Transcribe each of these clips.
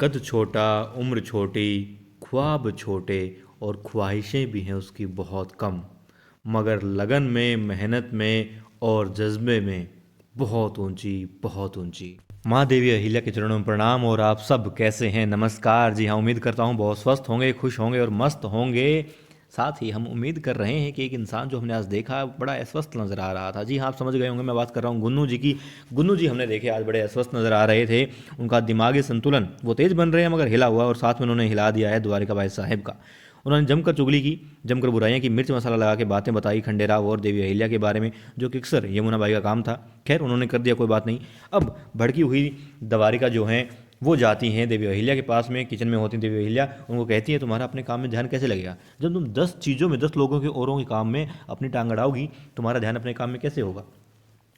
कद छोटा, उम्र छोटी, ख्वाब छोटे और ख्वाहिशें भी हैं उसकी बहुत कम, मगर लगन में, मेहनत में और जज्बे में बहुत ऊंची, बहुत ऊंची। माँ देवी अहिल्या के चरणों में प्रणाम। और आप सब कैसे हैं? नमस्कार। जी हाँ, उम्मीद करता हूँ बहुत स्वस्थ होंगे, खुश होंगे और मस्त होंगे। साथ ही हम उम्मीद कर रहे हैं कि एक इंसान जो हमने आज देखा बड़ा अस्वस्थ नजर आ रहा था। जी हाँ, आप समझ गए होंगे, मैं बात कर रहा हूँ गुन्नू जी की। गुन्नू जी हमने देखे आज बड़े अस्वस्थ नजर आ रहे थे। उनका दिमागी संतुलन वो तेज बन रहे हैं मगर हिला हुआ, और साथ में उन्होंने हिला दिया है द्वारिका भाई साहब का। उन्होंने जमकर चुगली की, जमकर बुराइयां की, मिर्च मसाला लगा के बातें बताई खंडेराव और देवी अहिल्या के बारे में, जो कि अक्सर यमुना बाई का काम था। खैर उन्होंने कर दिया, कोई बात नहीं। अब भड़की हुई द्वारिका जो हैं वो जाती हैं देवी अहिल्या के पास में, किचन में होती देवी अहिल्या। उनको कहती है तुम्हारा अपने काम में ध्यान कैसे लगेगा? जब तुम 10 चीज़ों में, 10 लोगों के औरों के काम में अपनी टांग अड़ाओगी, तुम्हारा ध्यान अपने काम में कैसे होगा?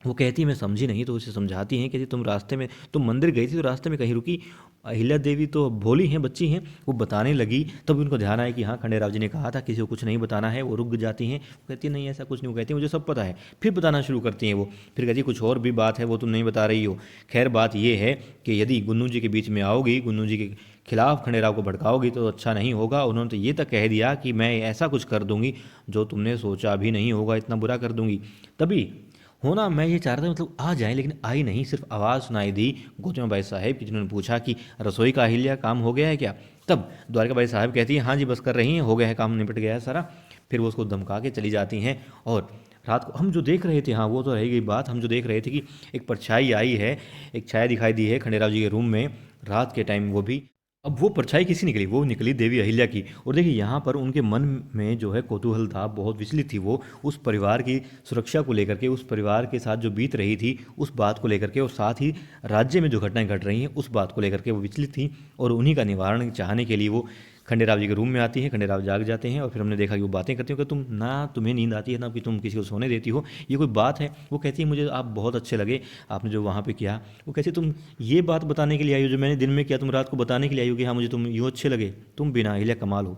वो कहती है मैं समझी नहीं। तो उसे समझाती हैं कि तुम रास्ते में, तुम मंदिर गई थी तो रास्ते में कहीं रुकी? अहिल्या देवी तो भोली हैं, बच्ची हैं, वो बताने लगी तब उनको ध्यान आया कि हाँ खंडेराव जी ने कहा था किसी को कुछ नहीं बताना है। वो रुक जाती हैं, वो कहती है नहीं ऐसा कुछ नहीं। वो कहती है मुझे सब पता है। फिर बताना शुरू करती हैं वो। फिर कहती है कुछ और भी बात है वो तुम नहीं बता रही हो। खैर बात ये है कि यदि गुन्नू जी के बीच में आओगी, गुन्नू जी के खिलाफ खंडेराव को भड़काओगी तो अच्छा नहीं होगा। उन्होंने तो ये तक कह दिया कि मैं ऐसा कुछ कर दूंगी जो तुमने सोचा भी नहीं होगा, इतना बुरा कर दूंगी। तभी होना मैं ये चाह रहा था मतलब आ जाए, लेकिन आई नहीं। सिर्फ आवाज़ सुनाई दी गौतम बाई साहब की, जिन्होंने पूछा कि रसोई का अहिल्या काम हो गया है क्या? तब द्वारिका बाई साहब कहती है हाँ जी बस कर रही हैं, हो गया है काम, निपट गया है सारा। फिर वो उसको धमका के चली जाती हैं। और रात को हम जो देख रहे थे, हाँ वो तो रह गई बात, हम जो देख रहे थे कि एक परछाई आई है, एक छाया दिखाई दी है खंडेराव जी के रूम में रात के टाइम, वो भी। अब वो परछाई किसी निकली? वो निकली देवी अहिल्या की। और देखिए यहाँ पर उनके मन में जो है कौतूहल था, बहुत विचलित थी वो उस परिवार की सुरक्षा को लेकर के, उस परिवार के साथ जो बीत रही थी उस बात को लेकर के, और साथ ही राज्य में जो घटनाएं घट रही हैं उस बात को लेकर के वो विचलित थी। और उन्हीं का निवारण चाहने के लिए वो खंडेराव जी के रूम में आती हैं। खंडेराव जाग जाते हैं और फिर हमने देखा कि वो बातें करती हो कि तुम ना, तुम्हें नींद आती है ना कि तुम किसी को सोने देती हो, ये कोई बात है? वो कहती है मुझे आप बहुत अच्छे लगे, आपने जो वहाँ पे किया। वो कहती है तुम ये बात बताने के लिए आई हो जो मैंने दिन में किया, तुम रात को बताने के लिए आई हो कि हाँ मुझे तुम यूँ अच्छे लगे, तुम बिना अहिल्या कमाल हो।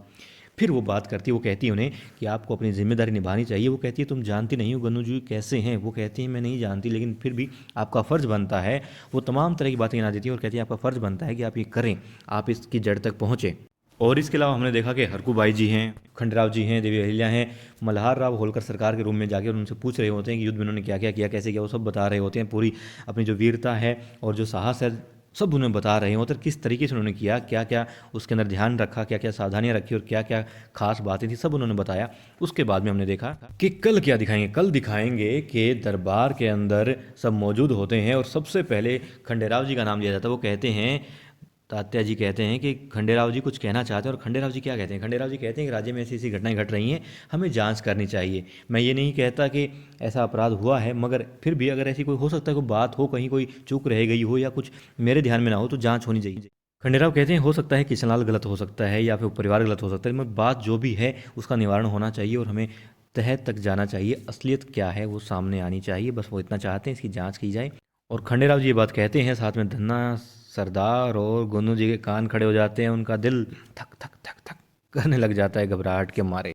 फिर वो बात करती है, वो कहती है उन्हें कि आपको अपनी जिम्मेदारी निभानी चाहिए। वो कहती है तुम जानती नहीं हो गन्नू जी कैसे हैं। वो कहती है मैं नहीं जानती, लेकिन फिर भी आपका फ़र्ज़ बनता है। वो तमाम तरह की बातें गिना देती है और कहती है आपका फ़र्ज़ बनता है कि आप ये करें, आप इसकी जड़ तक पहुँचें। और इसके अलावा हमने देखा कि हरकूबाई जी हैं, खंडराव जी हैं, देवी अहिल्या हैं, मल्हार राव होलकर सरकार के रूम में जाके उनसे पूछ रहे होते हैं कि युद्ध में उन्होंने क्या क्या किया, कैसे किया, वो सब बता रहे होते हैं। पूरी अपनी जो वीरता है और जो साहस है सब उन्हें बता रहे होते हैं, किस तरीके से उन्होंने किया, क्या क्या उसके अंदर ध्यान रखा, क्या क्या सावधानियां रखी और क्या क्या खास बातें थी, सब उन्होंने बताया। उसके बाद में हमने देखा कि कल क्या दिखाएंगे। कल दिखाएंगे कि दरबार के अंदर सब मौजूद होते हैं और सबसे पहले खंडेराव जी का नाम लिया जाता है। वो कहते हैं, तात्या जी कहते हैं कि खंडेराव जी कुछ कहना चाहते हैं। और खंडेराव जी क्या कहते हैं? खंडेराव जी कहते हैं कि राज्य में ऐसी ऐसी घटनाएं घट रही हैं, हमें जांच करनी चाहिए। मैं ये नहीं कहता कि ऐसा अपराध हुआ है, मगर फिर भी अगर ऐसी कोई हो सकता है, कोई बात हो, कहीं कोई चूक रह गई हो या कुछ मेरे ध्यान में ना हो तो जांच होनी चाहिए। खंडेराव कहते हैं हो सकता है किशनलाल गलत हो सकता है या फिर परिवार गलत हो सकता है, मगर बात जो भी है उसका निवारण होना चाहिए और हमें तह तक जाना चाहिए, असलियत क्या है वो सामने आनी चाहिए। बस वो इतना चाहते हैं, इसकी जांच की जाए। और खंडेराव जी ये बात कहते हैं, साथ में धन्ना सरदार और गोनू जी के कान खड़े हो जाते हैं, उनका दिल थक थक थक थक करने लग जाता है घबराहट के मारे।